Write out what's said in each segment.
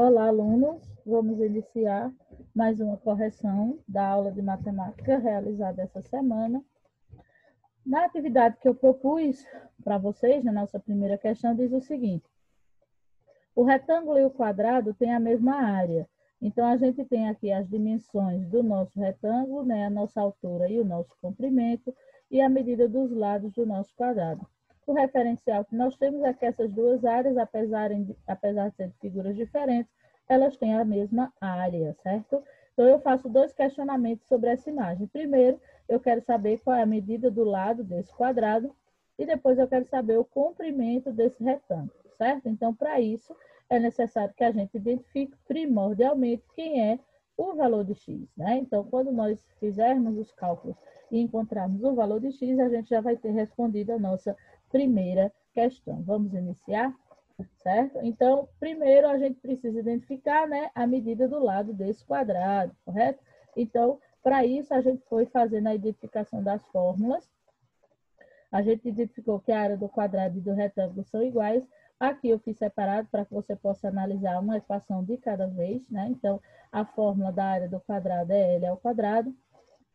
Olá, alunos. Vamos iniciar mais uma correção da aula de matemática realizada essa semana. Na atividade que eu propus para vocês, na nossa primeira questão, diz o seguinte: o retângulo e o quadrado têm a mesma área. Então, a gente tem aqui as dimensões do nosso retângulo, né, a nossa altura e o nosso comprimento, e a medida dos lados do nosso quadrado. O referencial que nós temos é que essas duas áreas, apesar de serem figuras diferentes, elas têm a mesma área, certo? Então, eu faço dois questionamentos sobre essa imagem. Primeiro, eu quero saber qual é a medida do lado desse quadrado, e depois eu quero saber o comprimento desse retângulo, certo? Então, para isso, é necessário que a gente identifique primordialmente quem é o valor de x, né? Então, quando nós fizermos os cálculos e encontrarmos o valor de x, a gente já vai ter respondido a nossa primeira questão. Vamos iniciar? Certo? Então, primeiro a gente precisa identificar, né, a medida do lado desse quadrado, correto? Então, para isso, a gente foi fazendo a identificação das fórmulas. A gente identificou que a área do quadrado e do retângulo são iguais. Aqui eu fiz separado para que você possa analisar uma equação de cada vez, né? Então, a fórmula da área do quadrado é L ao quadrado.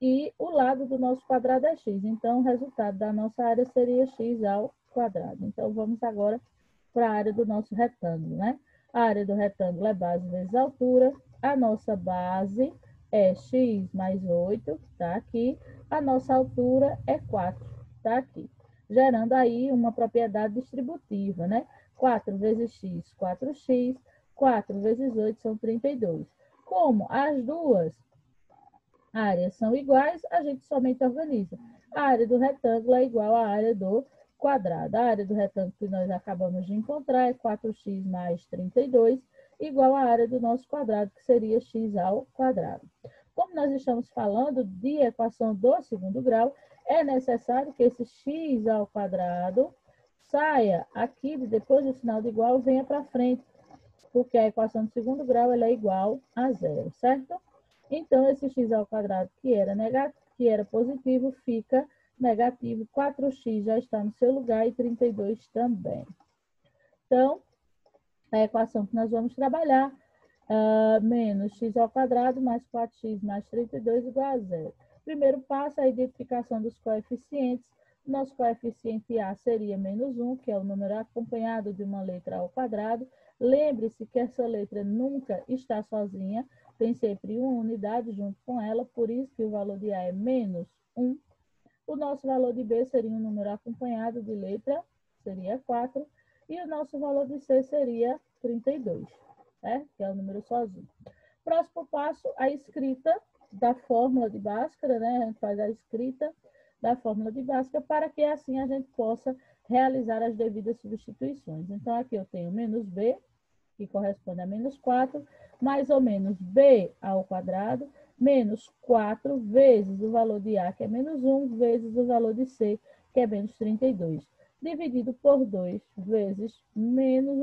E o lado do nosso quadrado é x. Então, o resultado da nossa área seria x ao quadrado. Então, vamos agora para a área do nosso retângulo, né? A área do retângulo é base vezes altura. A nossa base é x mais 8, está aqui. A nossa altura é 4, está aqui. Gerando aí uma propriedade distributiva, né? 4 vezes x, 4x. 4 vezes 8 são 32. Como as duas áreas são iguais, a gente somente organiza. A área do retângulo é igual à área do quadrado. A área do retângulo que nós acabamos de encontrar é 4x mais 32, igual à área do nosso quadrado, que seria x ao quadrado. Como nós estamos falando de equação do segundo grau, é necessário que esse x ao quadrado saia aqui, depois do sinal de igual, venha para frente, porque a equação do segundo grau ela é igual a zero, certo? Então, esse x ao quadrado que era positivo, fica negativo. 4x já está no seu lugar e 32 também. Então, a equação que nós vamos trabalhar, menos x ao quadrado mais 4x mais 32 igual a zero. Primeiro passo é a identificação dos coeficientes. Nosso coeficiente A seria menos 1, que é o número acompanhado de uma letra ao quadrado. Lembre-se que essa letra nunca está sozinha, tem sempre uma unidade junto com ela, por isso que o valor de A é menos 1. O nosso valor de B seria um número acompanhado de letra, seria 4, e o nosso valor de C seria 32, né? Que é o número sozinho. Próximo passo, a escrita da fórmula de Bhaskara, né? A gente faz a escrita da fórmula de Bhaskara para que assim a gente possa realizar as devidas substituições. Então, aqui eu tenho menos B, que corresponde a menos 4, mais ou menos B ao quadrado, menos 4 vezes o valor de A, que é menos 1, vezes o valor de C, que é menos 32, dividido por 2 vezes menos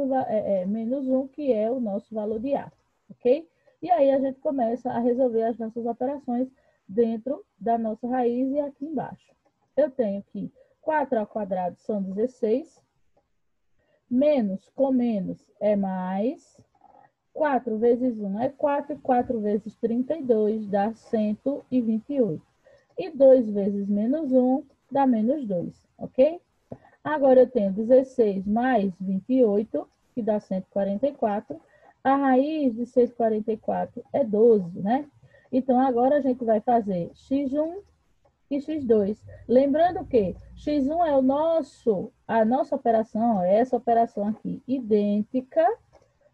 1, que é o nosso valor de A, ok? E aí a gente começa a resolver as nossas operações dentro da nossa raiz e aqui embaixo. Eu tenho que 4 ao quadrado são 16, menos com menos é mais, 4 vezes 1 é 4, 4 vezes 32 dá 128. E 2 vezes menos 1 dá menos 2, ok? Agora eu tenho 16 mais 28, que dá 144. A raiz de 144 é 12, né? Então, agora a gente vai fazer x1 e x2. Lembrando que x1 é a nossa operação, essa operação aqui, idêntica,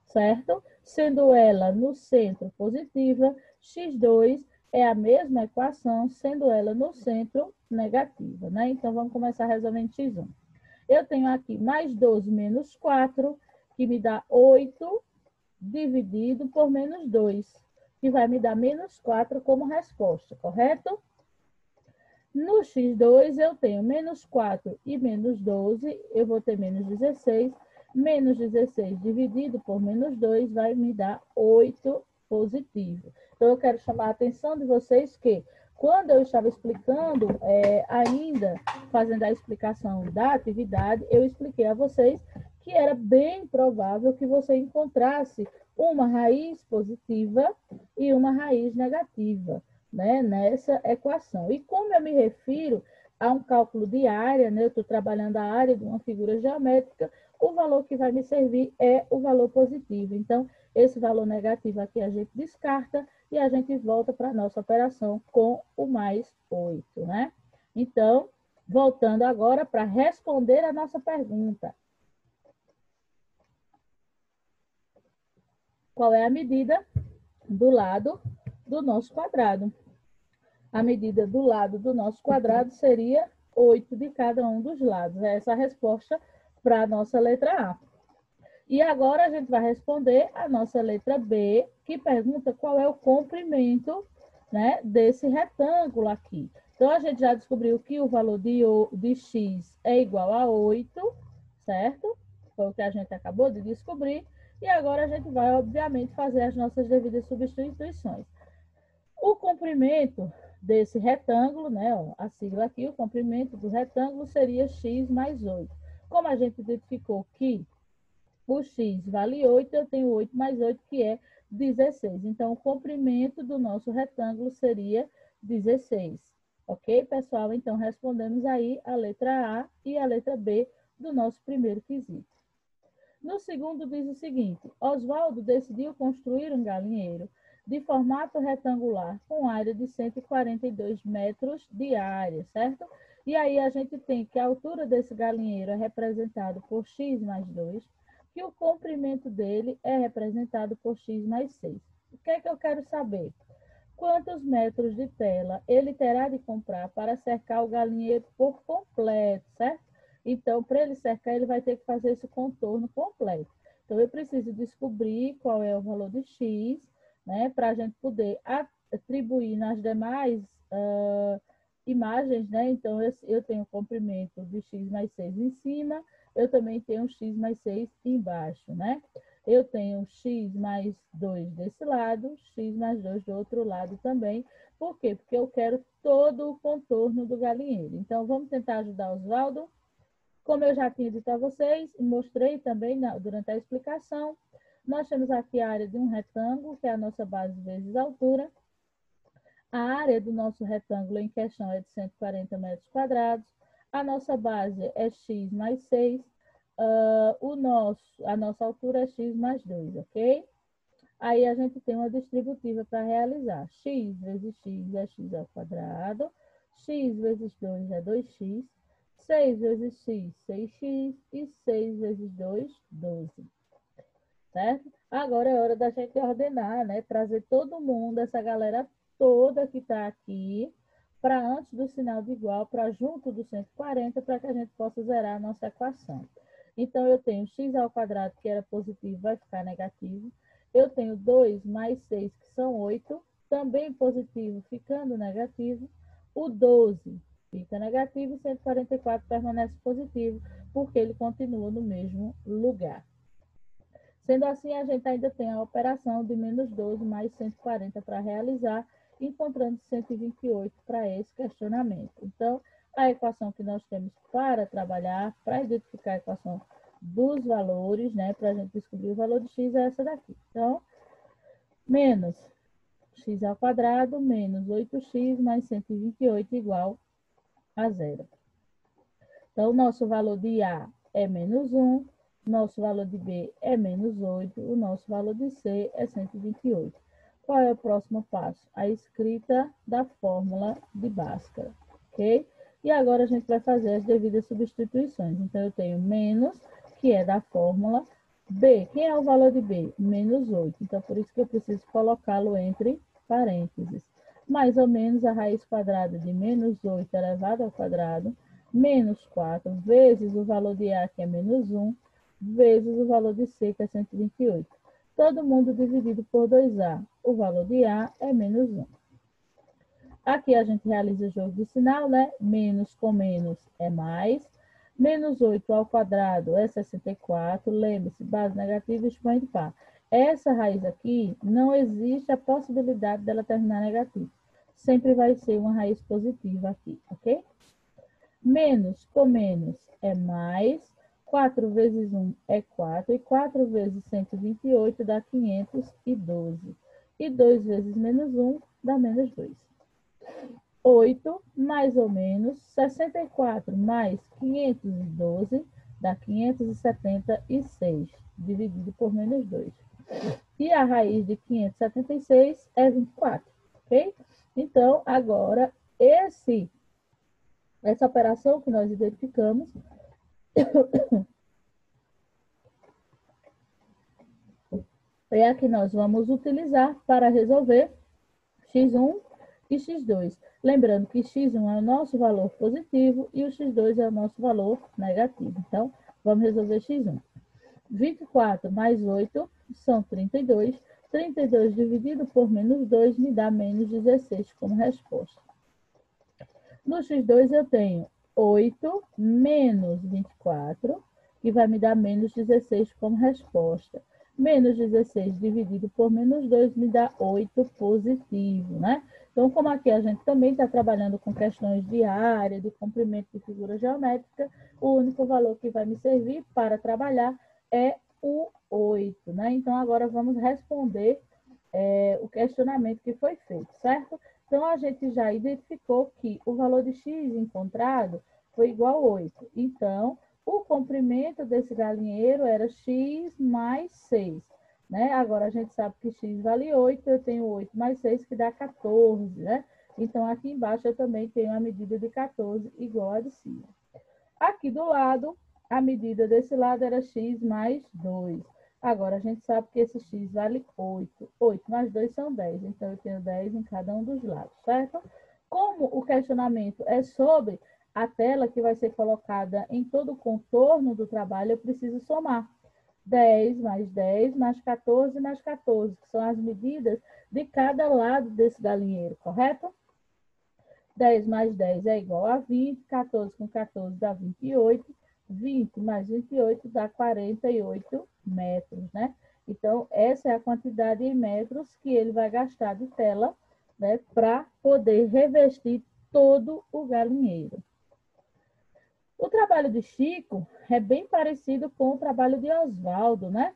certo? Sendo ela no centro positiva, x2 é a mesma equação, sendo ela no centro negativa, né? Então, vamos começar resolvendo x1. Eu tenho aqui mais 12 menos 4, que me dá 8, dividido por menos 2, que vai me dar menos 4 como resposta, correto? No x2, eu tenho menos 4 e menos 12, eu vou ter menos 16. Menos 16 dividido por menos 2 vai me dar 8 positivo. Então, eu quero chamar a atenção de vocês que, quando eu estava explicando, ainda fazendo a explicação da atividade, eu expliquei a vocês que era bem provável que você encontrasse uma raiz positiva e uma raiz negativa, né, nessa equação. E como eu me refiro a um cálculo de área, né, eu estou trabalhando a área de uma figura geométrica, o valor que vai me servir é o valor positivo. Então, esse valor negativo aqui a gente descarta e a gente volta para a nossa operação com o mais 8, né? Então, voltando agora para responder a nossa pergunta. Qual é a medida do lado do nosso quadrado? A medida do lado do nosso quadrado seria 8 de cada um dos lados. Essa é a resposta para a nossa letra A. E agora a gente vai responder a nossa letra B, que pergunta qual é o comprimento, né, desse retângulo aqui. Então, a gente já descobriu que o valor de x é igual a 8, certo? Foi o que a gente acabou de descobrir. E agora a gente vai, obviamente, fazer as nossas devidas substituições. O comprimento desse retângulo, né, ó, a sigla aqui, o comprimento do retângulo seria x mais 8. Como a gente identificou que o x vale 8, eu tenho 8 mais 8, que é 16. Então, o comprimento do nosso retângulo seria 16. Ok, pessoal? Então, respondemos aí a letra A e a letra B do nosso primeiro quesito. No segundo, diz o seguinte: Oswaldo decidiu construir um galinheiro de formato retangular com área de 142 metros de área, certo? E aí a gente tem que a altura desse galinheiro é representada por x mais 2, que o comprimento dele é representado por x mais 6. O que é que eu quero saber? Quantos metros de tela ele terá de comprar para cercar o galinheiro por completo, certo? Então, para ele cercar, ele vai ter que fazer esse contorno completo. Então, eu preciso descobrir qual é o valor de x, né, para a gente poder atribuir nas demais imagens, né? Então, eu tenho o comprimento de x mais 6 em cima, eu também tenho x mais 6 embaixo, né? Eu tenho x mais 2 desse lado, x mais 2 do outro lado também. Por quê? Porque eu quero todo o contorno do galinheiro. Então, vamos tentar ajudar o Oswaldo. Como eu já tinha dito a vocês, e mostrei também durante a explicação, nós temos aqui a área de um retângulo, que é a nossa base vezes a altura. A área do nosso retângulo em questão é de 140 metros quadrados. A nossa base é x mais 6. A nossa altura é x mais 2, ok? Aí a gente tem uma distributiva para realizar. X vezes x é x ao quadrado. X vezes 2 é 2x. 6 vezes x, 6x. E 6 vezes 2, 12. Certo? Agora é hora da gente ordenar, né? Trazer todo mundo, essa galera toda que está aqui, para antes do sinal de igual, para junto do 140, para que a gente possa zerar a nossa equação. Então, eu tenho x ao quadrado, que era positivo, vai ficar negativo. Eu tenho 2 mais 6, que são 8, também positivo, ficando negativo. O 12 fica negativo e 144 permanece positivo, porque ele continua no mesmo lugar. Sendo assim, a gente ainda tem a operação de menos 12 mais 140 para realizar, encontrando 128 para esse questionamento. Então, a equação que nós temos para trabalhar, para identificar a equação dos valores, né, para a gente descobrir o valor de x, é essa daqui. Então, menos x ao quadrado menos 8x mais 128 igual a zero. Então, o nosso valor de A é menos 1, nosso valor de B é menos 8, o nosso valor de C é 128. Qual é o próximo passo? A escrita da fórmula de Bhaskara, ok? E agora a gente vai fazer as devidas substituições. Então, eu tenho menos, que é da fórmula, B. Quem é o valor de B? Menos 8. Então, por isso que eu preciso colocá-lo entre parênteses. Mais ou menos a raiz quadrada de menos 8 elevado ao quadrado, menos 4, vezes o valor de A, que é menos 1, vezes o valor de C, que é 128. Todo mundo dividido por 2A. O valor de A é menos 1. Aqui a gente realiza o jogo de sinal, né? Menos com menos é mais. Menos 8 ao quadrado é 64. Lembre-se, base negativa, expoente par. Essa raiz aqui, não existe a possibilidade dela terminar negativa. Sempre vai ser uma raiz positiva aqui, ok? Menos com menos é mais. 4 vezes 1 é 4, e 4 vezes 128 dá 512. E 2 vezes menos 1 dá menos 2. 8 mais ou menos 64 mais 512 dá 576, dividido por menos 2. E a raiz de 576 é 24, ok? Então, agora, essa operação que nós identificamos é a que nós vamos utilizar para resolver x1 e x2. Lembrando que x1 é o nosso valor positivo e o x2 é o nosso valor negativo. Então, vamos resolver x1. 24 mais 8 são 32. 32 dividido por menos 2 me dá menos 16 como resposta. No x2 eu tenho 8 menos 24, que vai me dar menos 16 como resposta. Menos 16 dividido por menos 2 me dá 8 positivo, né? Então, como aqui a gente também está trabalhando com questões de área, de comprimento de figura geométrica, o único valor que vai me servir para trabalhar é o 8, né? Então, agora vamos responder o questionamento que foi feito, certo? Então, a gente já identificou que o valor de x encontrado foi igual a 8. Então, o comprimento desse galinheiro era x mais 6. Né? Agora, a gente sabe que x vale 8, eu tenho 8 mais 6, que dá 14. Né? Então, aqui embaixo eu também tenho a medida de 14 igual a de cima. Aqui do lado, a medida desse lado era x mais 2. Agora, a gente sabe que esse x vale 8. 8 mais 2 são 10. Então, eu tenho 10 em cada um dos lados, certo? Como o questionamento é sobre a tela que vai ser colocada em todo o contorno do trabalho, eu preciso somar. 10 mais 14 mais 14, que são as medidas de cada lado desse galinheiro, correto? 10 mais 10 é igual a 20, 14 com 14 dá 28, 20 mais 28 dá 48 metros, né? Então, essa é a quantidade em metros que ele vai gastar de tela, né, para poder revestir todo o galinheiro. O trabalho de Chico é bem parecido com o trabalho de Oswaldo, né?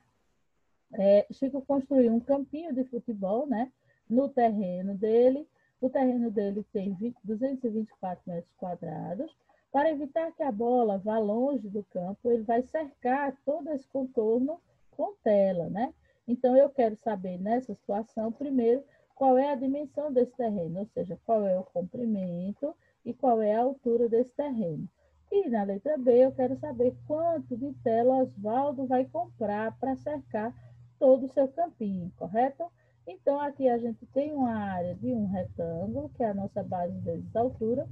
Chico construiu um campinho de futebol, né, no terreno dele. O terreno dele tem 224 metros quadrados. Para evitar que a bola vá longe do campo, ele vai cercar todo esse contorno com tela, né? Então, eu quero saber, nessa situação, primeiro, qual é a dimensão desse terreno, ou seja, qual é o comprimento e qual é a altura desse terreno. E na letra B, eu quero saber quanto de tela Oswaldo vai comprar para cercar todo o seu campinho, correto? Então, aqui a gente tem uma área de um retângulo, que é a nossa base vezes a altura.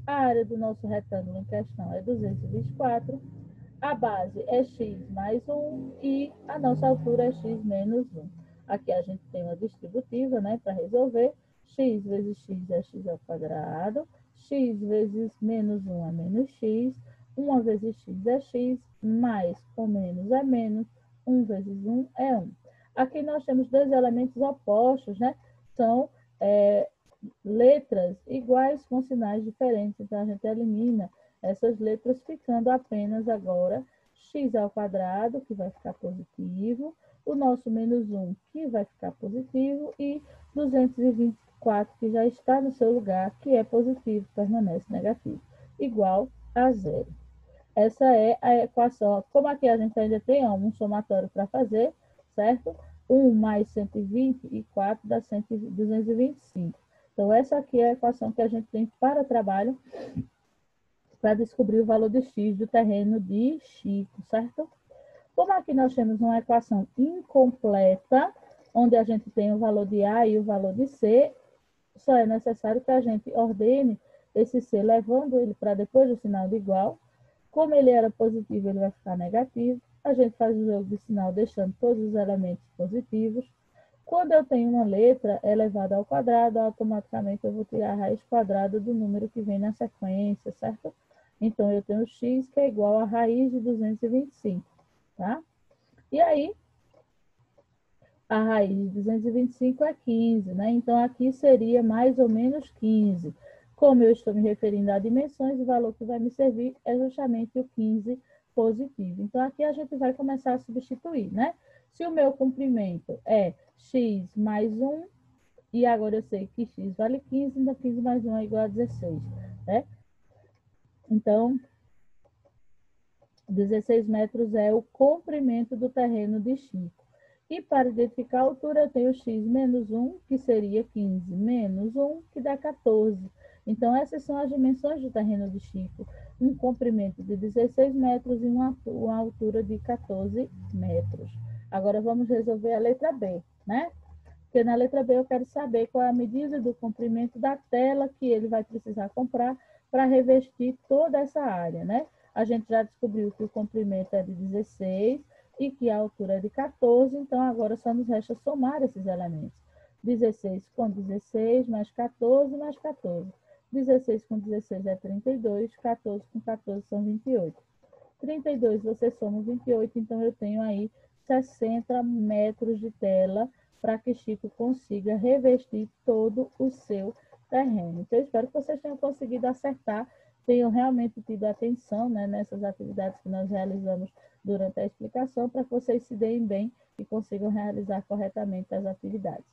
A área do nosso retângulo em questão é 224. A base é x mais 1 e a nossa altura é x menos 1. Aqui a gente tem uma distributiva, né, para resolver. X vezes x é x ao quadrado. X vezes menos 1 é menos x. 1 vezes x é x, mais com menos é menos. 1 vezes 1 é 1. Aqui nós temos dois elementos opostos, né? São letras iguais com sinais diferentes. Então, a gente elimina essas letras, ficando apenas agora x ao quadrado, que vai ficar positivo, o nosso menos 1, que vai ficar positivo, e 224, que já está no seu lugar, que é positivo, permanece negativo, igual a zero. Essa é a equação. Como aqui a gente ainda tem um somatório para fazer, certo? 1 mais 124 dá 225. Então, essa aqui é a equação que a gente tem para trabalho, para descobrir o valor de x do terreno de Chico, certo? Como aqui nós temos uma equação incompleta, onde a gente tem o valor de A e o valor de C, só é necessário que a gente ordene esse C, levando ele para depois do sinal de igual. Como ele era positivo, ele vai ficar negativo. A gente faz o jogo de sinal deixando todos os elementos positivos. Quando eu tenho uma letra elevada ao quadrado, automaticamente eu vou tirar a raiz quadrada do número que vem na sequência, certo? Então, eu tenho x, que é igual a raiz de 225, tá? E aí, a raiz de 225 é 15, né? Então, aqui seria mais ou menos 15. Como eu estou me referindo a dimensões, o valor que vai me servir é justamente o 15 positivo. Então, aqui a gente vai começar a substituir, né? Se o meu comprimento é x mais 1, e agora eu sei que x vale 15, então 15 mais 1 é igual a 16, né? Então, 16 metros é o comprimento do terreno de Chico. E para identificar a altura, eu tenho x menos 1, que seria 15, menos 1, que dá 14. Então, essas são as dimensões do terreno de Chico. Um comprimento de 16 metros e uma altura de 14 metros. Agora, vamos resolver a letra B, né? Porque na letra B eu quero saber qual é a medida do comprimento da tela que ele vai precisar comprar para revestir toda essa área, né? A gente já descobriu que o comprimento é de 16 e que a altura é de 14, então agora só nos resta somar esses elementos. 16 com 16, mais 14, mais 14. 16 com 16 é 32, 14 com 14 são 28. 32 você soma 28, então eu tenho aí 60 metros de tela para que Chico consiga revestir todo o seu terreno. Então, eu espero que vocês tenham conseguido acertar, tenham realmente tido atenção, né, nessas atividades que nós realizamos durante a explicação, para que vocês se deem bem e consigam realizar corretamente as atividades.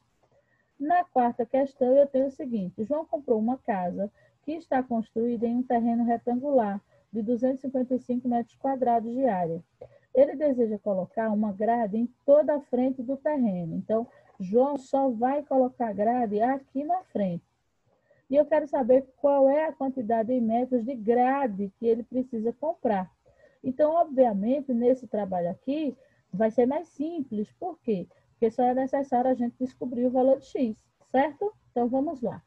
Na quarta questão, eu tenho o seguinte: João comprou uma casa que está construída em um terreno retangular de 255 metros quadrados de área. Ele deseja colocar uma grade em toda a frente do terreno. Então, João só vai colocar grade aqui na frente. E eu quero saber qual é a quantidade em metros de grade que ele precisa comprar. Então, obviamente, nesse trabalho aqui, vai ser mais simples. Por quê? Porque só é necessário a gente descobrir o valor de x, certo? Então, vamos lá.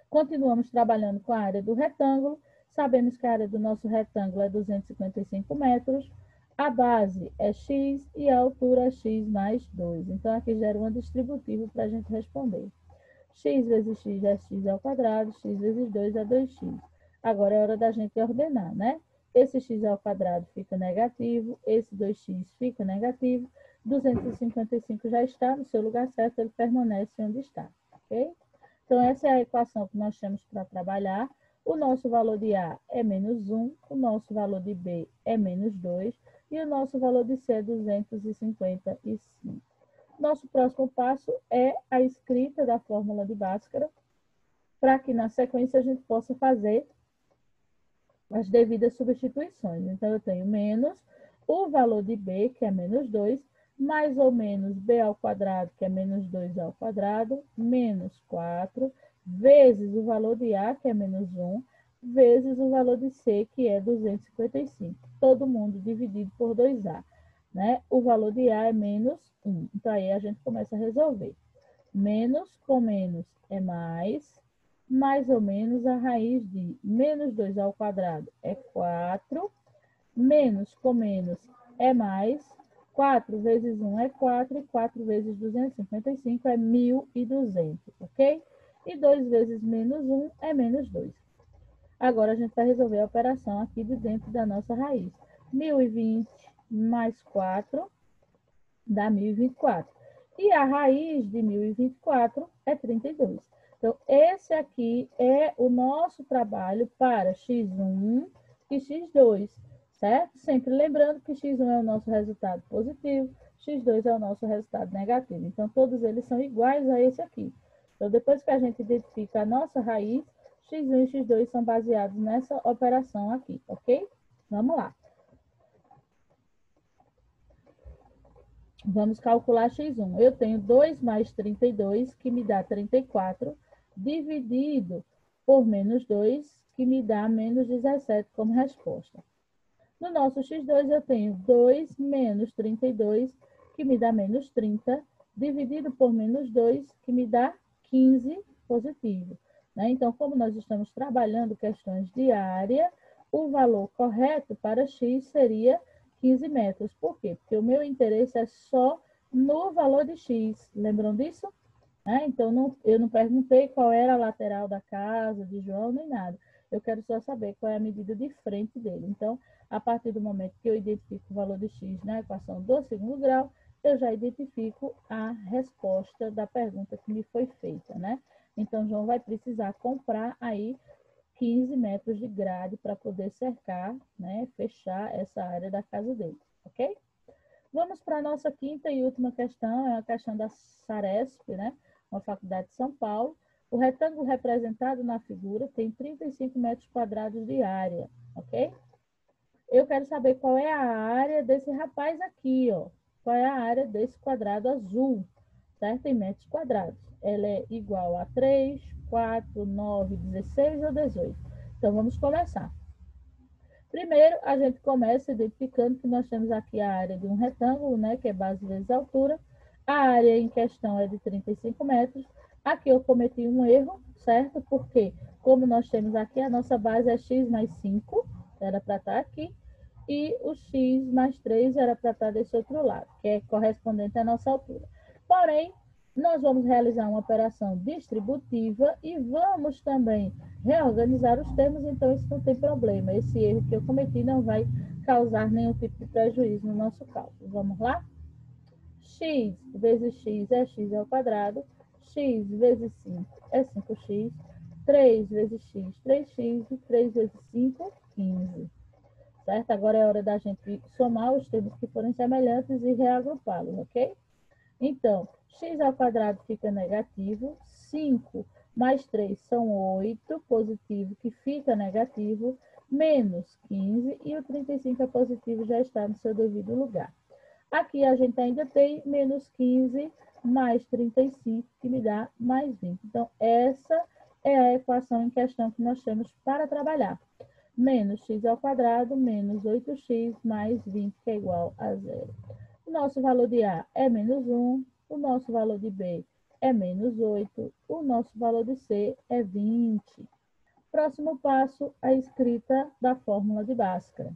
Continuamos trabalhando com a área do retângulo. Sabemos que a área do nosso retângulo é 255 metros. A base é x e a altura é x mais 2. Então, aqui gera um distributivo para a gente responder. X vezes x é x ao quadrado, x vezes 2 é 2x. Agora é hora da gente ordenar, né? Esse x ao quadrado fica negativo, esse 2x fica negativo. 255 já está no seu lugar certo, ele permanece onde está, ok? Então, essa é a equação que nós temos para trabalhar. O nosso valor de A é menos 1, o nosso valor de B é menos 2 e o nosso valor de C é 255. Nosso próximo passo é a escrita da fórmula de Bhaskara, para que na sequência a gente possa fazer as devidas substituições. Então, eu tenho menos o valor de B, que é menos 2, mais ou menos B ao quadrado, que é menos 2 ao quadrado, menos 4, vezes o valor de A, que é menos 1, vezes o valor de C, que é 255. Todo mundo dividido por 2A. Né? O valor de A é menos 1. Então, aí a gente começa a resolver. Menos com menos é mais ou menos a raiz de menos 2 ao quadrado é 4, menos com menos é mais, 4 vezes 1 é 4, e 4 vezes 255 é 1.200, ok? E 2 vezes menos 1 é menos 2. Agora, a gente vai resolver a operação aqui de dentro da nossa raiz. 1.020 mais 4 dá 1.024. E a raiz de 1.024 é 32. Então, esse aqui é o nosso trabalho para x1 e x2, certo? Sempre lembrando que x1 é o nosso resultado positivo, x2 é o nosso resultado negativo. Então, todos eles são iguais a esse aqui. Então, depois que a gente identifica a nossa raiz, x1 e x2 são baseados nessa operação aqui, ok? Vamos lá. Vamos calcular x1. Eu tenho 2 mais 32, que me dá 34, dividido por menos 2, que me dá menos 17 como resposta. No nosso x2, eu tenho 2 menos 32, que me dá menos 30, dividido por menos 2, que me dá 15 positivo. Né? Então, como nós estamos trabalhando questões de área, o valor correto para x seria 15 metros. Por quê? Porque o meu interesse é só no valor de x. Lembram disso? Então, eu não perguntei qual era a lateral da casa de João, nem nada. Eu quero só saber qual é a medida de frente dele. Então, a partir do momento que eu identifico o valor de x na equação do segundo grau, eu já identifico a resposta da pergunta que me foi feita, né? Então, João vai precisar comprar aí 15 metros de grade para poder cercar, né, fechar essa área da casa deles, ok? Vamos para a nossa quinta e última questão, é a questão da Saresp, né, uma faculdade de São Paulo. O retângulo representado na figura tem 35 metros quadrados de área, ok? Eu quero saber qual é a área desse rapaz aqui, ó. Qual é a área desse quadrado azul, certo? Em metros quadrados. Ela é igual a 3, 4, 9, 16 ou 18. Então, vamos começar. Primeiro, a gente começa identificando que nós temos aqui a área de um retângulo, né, que é base vezes altura. A área em questão é de 35 metros. Aqui eu cometi um erro, certo? Porque, como nós temos aqui, a nossa base é x mais 5, era para estar aqui, e o x mais 3 era para estar desse outro lado, que é correspondente à nossa altura. Porém, nós vamos realizar uma operação distributiva e vamos também reorganizar os termos, então isso não tem problema. Esse erro que eu cometi não vai causar nenhum tipo de prejuízo no nosso cálculo. Vamos lá? X vezes x é x ao quadrado, x vezes 5 é 5x, 3 vezes x, 3x, e 3 vezes 5, 15. Certo? Agora é hora da gente somar os termos que forem semelhantes e reagrupá-los, ok? Então, x ao quadrado fica negativo, 5 mais 3 são 8, positivo que fica negativo, menos 15, e o 35 é positivo, já está no seu devido lugar. Aqui a gente ainda tem menos 15 mais 35, que me dá mais 20. Então, essa é a equação em questão que nós temos para trabalhar. Menos x ao quadrado, menos 8x, mais 20, que é igual a zero. O nosso valor de A é menos 1, o nosso valor de B é menos 8, o nosso valor de C é 20. Próximo passo, a escrita da fórmula de Bhaskara.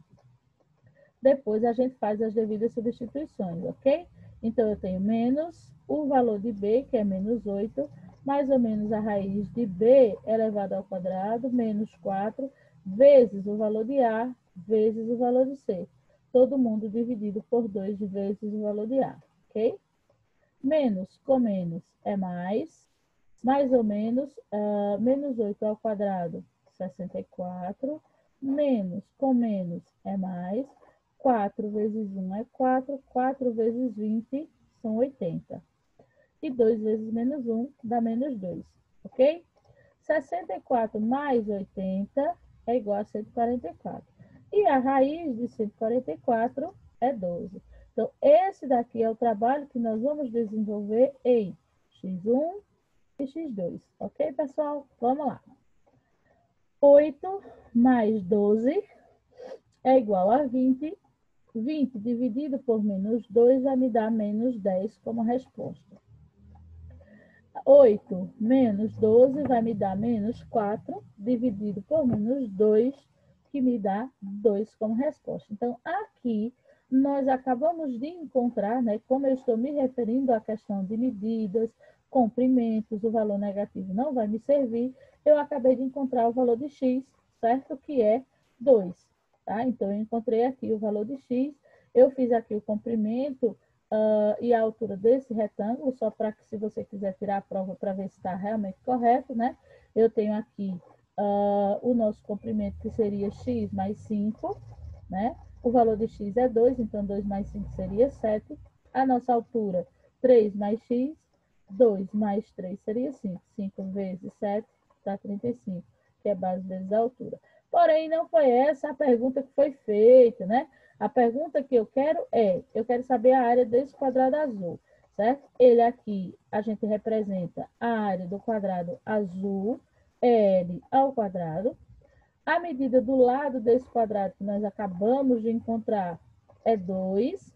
Depois a gente faz as devidas substituições, ok? Então, eu tenho menos o valor de B, que é menos 8, mais ou menos a raiz de B elevado ao quadrado, menos 4, vezes o valor de A, vezes o valor de C. Todo mundo dividido por 2 vezes o valor de A, ok? Menos com menos é mais ou menos, menos 8 ao quadrado, 64, menos com menos é mais, 4 vezes 1 é 4, 4 vezes 20 são 80. E 2 vezes menos 1 dá menos 2, ok? 64 mais 80 é igual a 144. E a raiz de 144 é 12. Então, esse daqui é o trabalho que nós vamos desenvolver em x1 e x2. Ok, pessoal? Vamos lá. 8 mais 12 é igual a 20. 20 dividido por menos 2 vai me dar menos 10 como resposta. 8 menos 12 vai me dar menos 4, dividido por menos 2, que me dá 2 como resposta. Então, aqui, nós acabamos de encontrar, né, como eu estou me referindo à questão de medidas, comprimentos, o valor negativo não vai me servir, eu acabei de encontrar o valor de x, certo? Que é 2, tá? Então, eu encontrei aqui o valor de x, eu fiz aqui o comprimento, e a altura desse retângulo, só para que se você quiser tirar a prova para ver se está realmente correto, né? Eu tenho aqui o nosso comprimento, que seria x mais 5, né? O valor de x é 2, então 2 mais 5 seria 7. A nossa altura, 3 mais x, 2 mais 3 seria 5. 5 vezes 7 dá 35, que é base vezes a altura. Porém, não foi essa a pergunta que foi feita, né? A pergunta que eu quero saber a área desse quadrado azul, certo? Ele aqui, a gente representa a área do quadrado azul, L ao quadrado. A medida do lado desse quadrado que nós acabamos de encontrar é 2,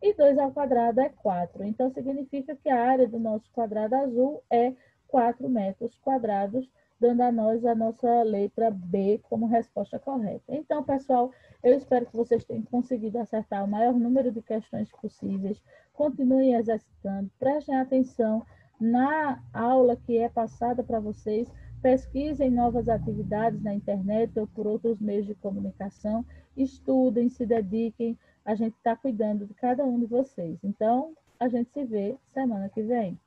e 2 ao quadrado é 4. Então, significa que a área do nosso quadrado azul é 4 metros quadrados, dando a nós a nossa letra B como resposta correta. Então, pessoal, eu espero que vocês tenham conseguido acertar o maior número de questões possíveis. Continuem exercitando, prestem atenção na aula que é passada para vocês, pesquisem novas atividades na internet ou por outros meios de comunicação, estudem, se dediquem, a gente está cuidando de cada um de vocês. Então, a gente se vê semana que vem.